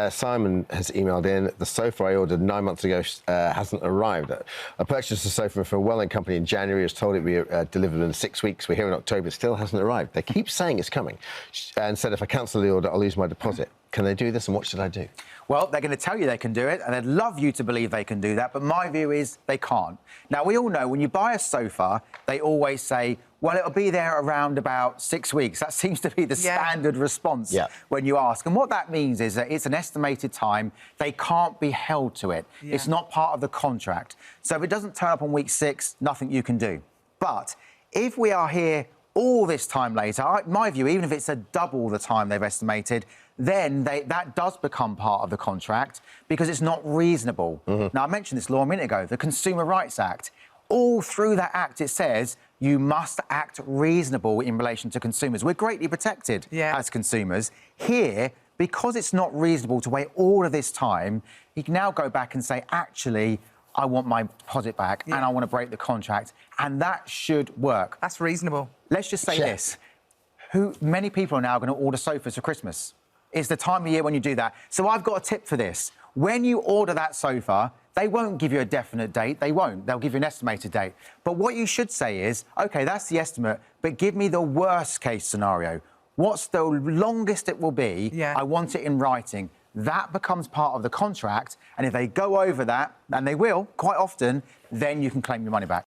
Simon has emailed in, the sofa I ordered 9 months ago hasn't arrived. I purchased a sofa from a well-known company in January, was told it would be delivered in 6 weeks. We're here in October, it still hasn't arrived. They keep saying it's coming and said if I cancel the order, I'll lose my deposit. Can they do this and what should I do? Well, they're going to tell you they can do it and they'd love you to believe they can do that, but my view is they can't. Now, we all know when you buy a sofa, they always say, well, it'll be there around about 6 weeks. That seems to be the standard response when you ask. And what that means is that it's an estimated time. They can't be held to it. It's not part of the contract. So if it doesn't turn up on week 6, nothing you can do. But if we are here all this time later, my view, even if it's a double the time they've estimated, then that does become part of the contract because it's not reasonable. Now, I mentioned this law a minute ago, the Consumer Rights Act. All through that act, it says you must act reasonable in relation to consumers. We're greatly protected as consumers. Here, because it's not reasonable to wait all of this time, you can now go back and say, actually, I want my deposit back and I want to break the contract. And that should work. That's reasonable. Let's just say this. Many people are now going to order sofas for Christmas. It's the time of year when you do that. So I've got a tip for this. When you order that sofa, they won't give you a definite date. They won't. They'll give you an estimated date. But what you should say is, OK, that's the estimate, but give me the worst-case scenario. What's the longest it will be? I want it in writing. That becomes part of the contract, and if they go over that, and they will, quite often, then you can claim your money back.